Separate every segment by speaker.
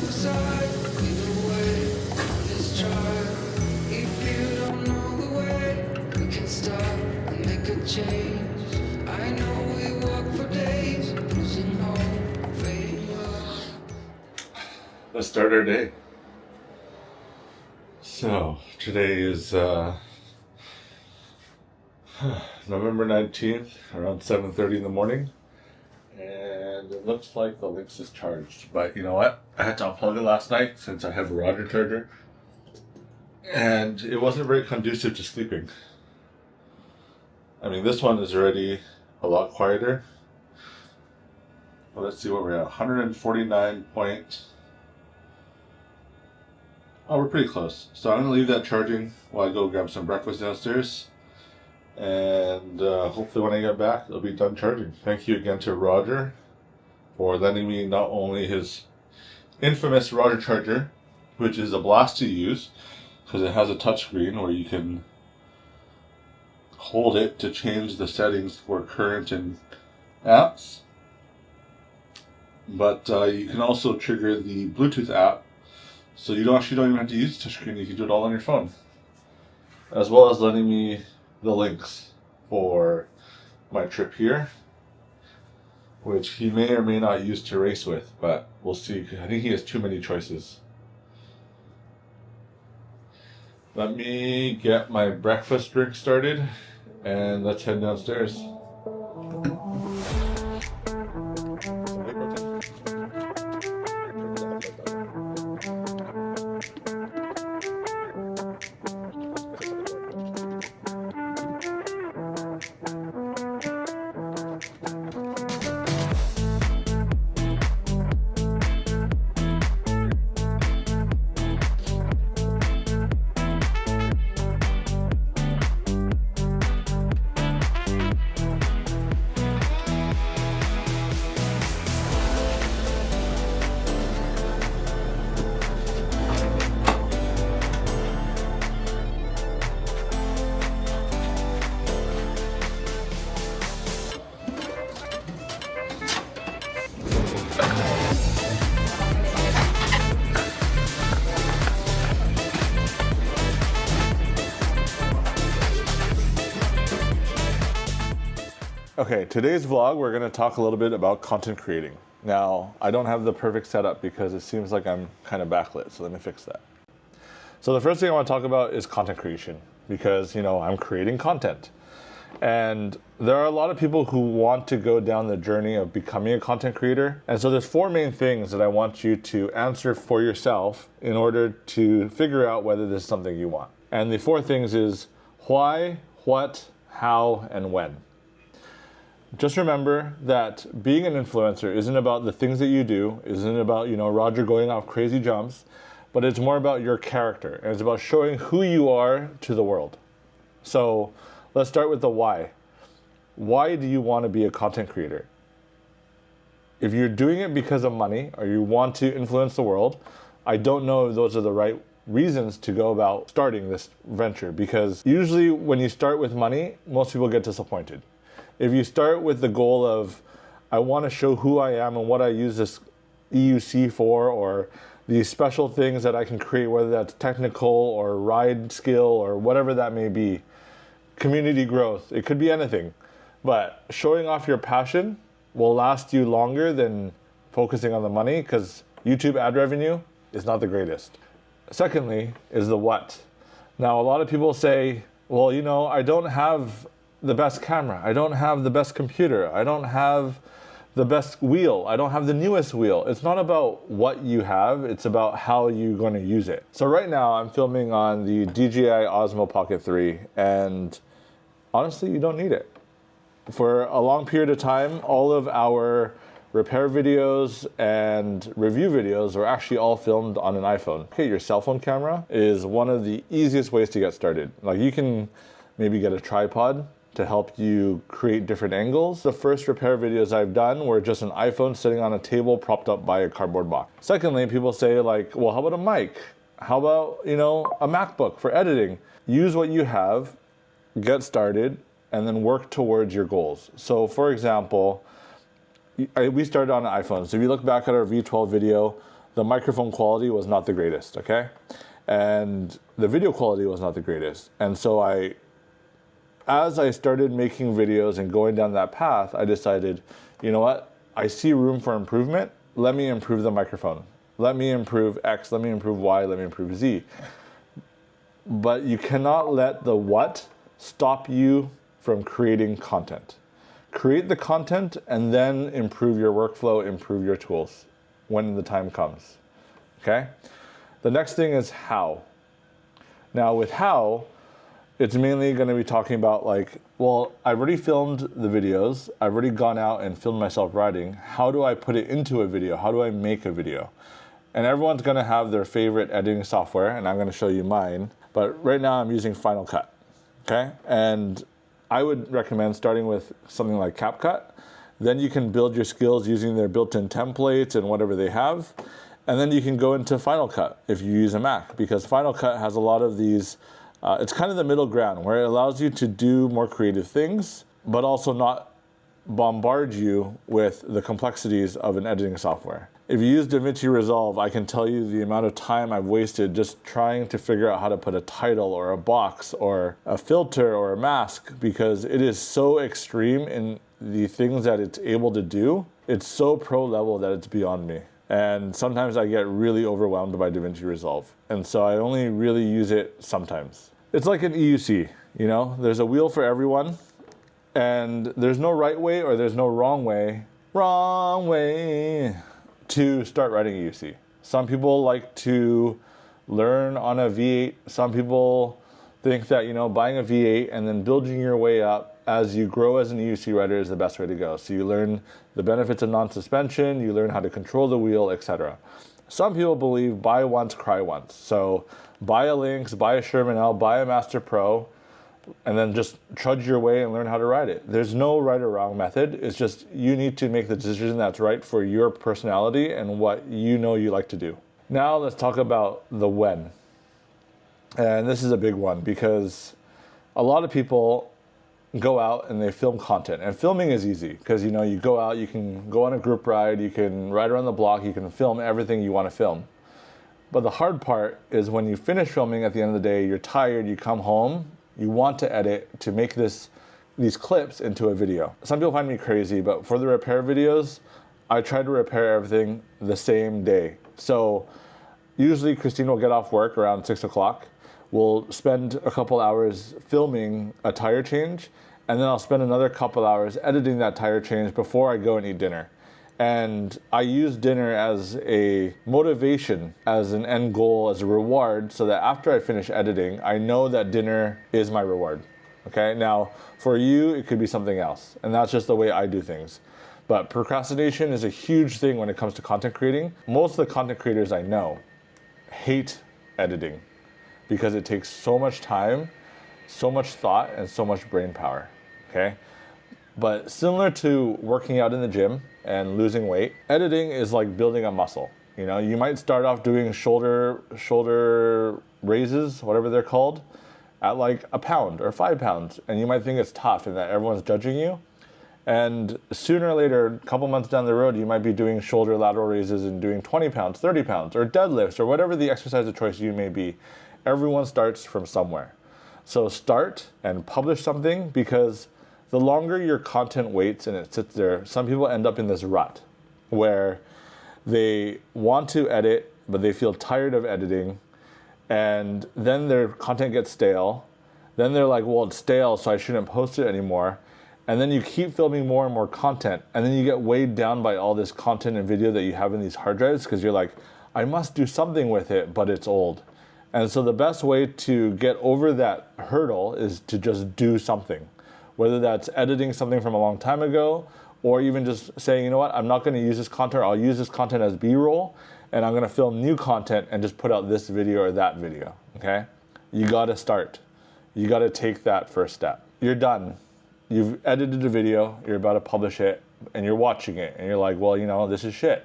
Speaker 1: side, either way, let's try. If you don't know the way, we can start and make a change. I know we walk for days, losing hope, fading love.
Speaker 2: Let's start our day. So, today is November 19th, around 7:30 in the morning. And it looks like the Lynx is charged. But you know what? I had to unplug it last night since I have a Roger charger. And it wasn't very conducive to sleeping. I mean, this one is already a lot quieter. Well, let's see what we're at. 149 point. Oh, we're pretty close. So I'm going to leave that charging while I go grab some breakfast downstairs. And hopefully when I get back, it'll be done charging. Thank you again to Roger for lending me not only his infamous Roger charger, which is a blast to use because it has a touchscreen where you can hold it to change the settings for current and apps. But you can also trigger the Bluetooth app, so you don't even have to use the touchscreen. You can do it all on your phone, as well as lending me the links for my trip here, which he may or may not use to race with, but we'll see. I think he has too many choices. Let me get my breakfast drink started and let's head downstairs. Okay, today's vlog, we're going to talk a little bit about content creating. Now, I don't have the perfect setup because it seems like I'm kind of backlit, so let me fix that. So the first thing I want to talk about is content creation because, I'm creating content. And there are a lot of people who want to go down the journey of becoming a content creator. And so there's four main things that I want you to answer for yourself in order to figure out whether this is something you want. And the four things is why, what, how, and when. Just remember that being an influencer isn't about the things that you do, isn't about, Roger going off crazy jumps, but it's more about your character, and it's about showing who you are to the world. So let's start with the why. Why do you want to be a content creator? If you're doing it because of money, or you want to influence the world, I don't know if those are the right reasons to go about starting this venture, because usually when you start with money, most people get disappointed. If you start with the goal of, I want to show who I am and what I use this EUC for, or these special things that I can create, whether that's technical or ride skill or whatever that may be, community growth, it could be anything. But showing off your passion will last you longer than focusing on the money, because YouTube ad revenue is not the greatest. Secondly is the what. Now, a lot of people say, well, I don't have the best camera, I don't have the best computer, I don't have the best wheel, I don't have the newest wheel. It's not about what you have, it's about how you're going to use it. So right now I'm filming on the DJI Osmo Pocket 3, and honestly, you don't need it. For a long period of time, all of our repair videos and review videos were actually all filmed on an iPhone. Okay, your cell phone camera is one of the easiest ways to get started. Like, you can maybe get a tripod to help you create different angles. The first repair videos I've done were just an iPhone sitting on a table propped up by a cardboard box. Secondly, people say like, well, how about a mic? How about, a MacBook for editing? Use what you have, get started, and then work towards your goals. So for example, we started on an iPhone. So if you look back at our V12 video, the microphone quality was not the greatest, okay? And the video quality was not the greatest. And so as I started making videos and going down that path, I decided, you know what? I see room for improvement. Let me improve the microphone. Let me improve X, let me improve Y, let me improve Z. But you cannot let the what stop you from creating content. Create the content and then improve your workflow, improve your tools when the time comes, okay? The next thing is how. Now with how, it's mainly going to be talking about like, well, I've already filmed the videos. I've already gone out and filmed myself writing. How do I put it into a video? How do I make a video? And everyone's going to have their favorite editing software, and I'm going to show you mine. But right now I'm using Final Cut, okay? And I would recommend starting with something like CapCut. Then you can build your skills using their built-in templates and whatever they have. And then you can go into Final Cut if you use a Mac, because Final Cut has a lot of these. It's kind of the middle ground where it allows you to do more creative things, but also not bombard you with the complexities of an editing software. If you use DaVinci Resolve, I can tell you the amount of time I've wasted just trying to figure out how to put a title or a box or a filter or a mask, because it is so extreme in the things that it's able to do. It's so pro level that it's beyond me. And sometimes I get really overwhelmed by DaVinci Resolve. And so I only really use it sometimes. It's like an EUC, you know? There's a wheel for everyone, and there's no right way or there's no wrong way to start writing EUC. Some people like to learn on a V8. Some people think that, you know, buying a V8 and then building your way up as you grow as an EUC writer is the best way to go. So you learn the benefits of non-suspension, you learn how to control the wheel, etc. Some people believe buy once, cry once. So buy a Lynx, buy a Sherman L, buy a Master Pro, and then just trudge your way and learn how to ride it. There's no right or wrong method. It's just you need to make the decision that's right for your personality and what you know you like to do. Now let's talk about the when. And this is a big one because a lot of people go out and they film content. And filming is easy because, you know, you go out, you can go on a group ride, you can ride around the block, you can film everything you want to film. But the hard part is when you finish filming at the end of the day, you're tired, you come home, you want to edit to make these clips into a video. Some people find me crazy, but for the repair videos, I try to repair everything the same day. So usually Christine will get off work around 6 o'clock. We'll spend a couple hours filming a tire change, and then I'll spend another couple hours editing that tire change before I go and eat dinner. And I use dinner as a motivation, as an end goal, as a reward, so that after I finish editing, I know that dinner is my reward. Okay, now for you, it could be something else, and that's just the way I do things. But procrastination is a huge thing when it comes to content creating. Most of the content creators I know hate editing because it takes so much time, so much thought, and so much brain power, okay? But similar to working out in the gym and losing weight, editing is like building a muscle. You know, you might start off doing shoulder raises, whatever they're called, at like a pound or 5 pounds, and you might think it's tough and that everyone's judging you. And sooner or later, a couple months down the road, you might be doing shoulder lateral raises and doing 20 pounds, 30 pounds, or deadlifts, or whatever the exercise of choice you may be. Everyone starts from somewhere. So start and publish something, because the longer your content waits and it sits there, some people end up in this rut where they want to edit, but they feel tired of editing, and then their content gets stale. Then they're like, well, it's stale, so I shouldn't post it anymore. And then you keep filming more and more content, and then you get weighed down by all this content and video that you have in these hard drives, because you're like, I must do something with it, but it's old. And so the best way to get over that hurdle is to just do something. Whether that's editing something from a long time ago, or even just saying, you know what, I'm not going to use this content, I'll use this content as B-roll, and I'm going to film new content and just put out this video or that video, okay? You got to start. You got to take that first step. You're done. You've edited a video, you're about to publish it, and you're watching it, and you're like, well, you know, this is shit.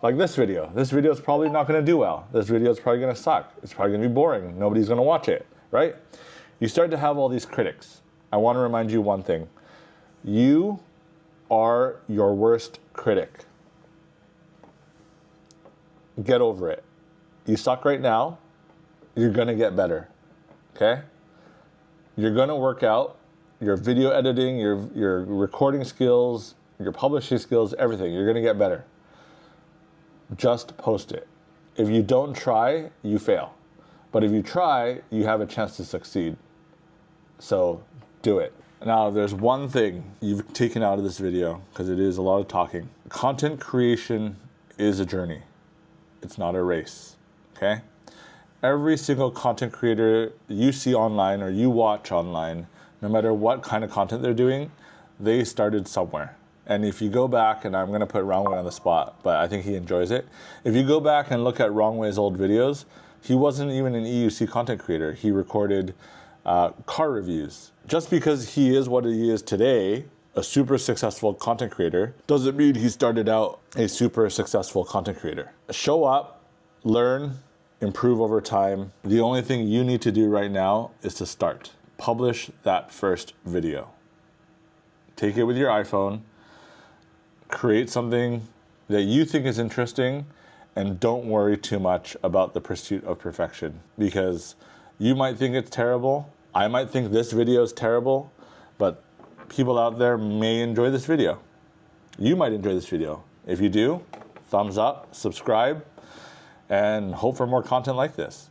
Speaker 2: Like this video. This video is probably not going to do well. This video is probably going to suck. It's probably going to be boring. Nobody's going to watch it, right? You start to have all these critics. I want to remind you one thing. You are your worst critic. get over it. You suck right now, you're gonna get better, okay? You're gonna work out your video editing, your recording skills, your publishing skills, everything. You're gonna get better. Just post it. If you don't try, you fail. But if you try, you have a chance to succeed. So do it. Now, there's one thing you've taken out of this video, because it is a lot of talking. Content creation is a journey. It's not a race, okay? Every single content creator you see online or you watch online, no matter what kind of content they're doing, they started somewhere. And if you go back, and I'm gonna put Wrongway on the spot, but I think he enjoys it. If you go back and look at Wrongway's old videos, he wasn't even an EUC content creator. He recorded car reviews. Just because he is what he is today, a super successful content creator, doesn't mean he started out a super successful content creator. Show up, learn, improve over time. The only thing you need to do right now is to start. Publish that first video. Take it with your iPhone, create something that you think is interesting, and don't worry too much about the pursuit of perfection, because you might think it's terrible. I might think this video is terrible, but people out there may enjoy this video. You might enjoy this video. If you do, thumbs up, subscribe, and hope for more content like this.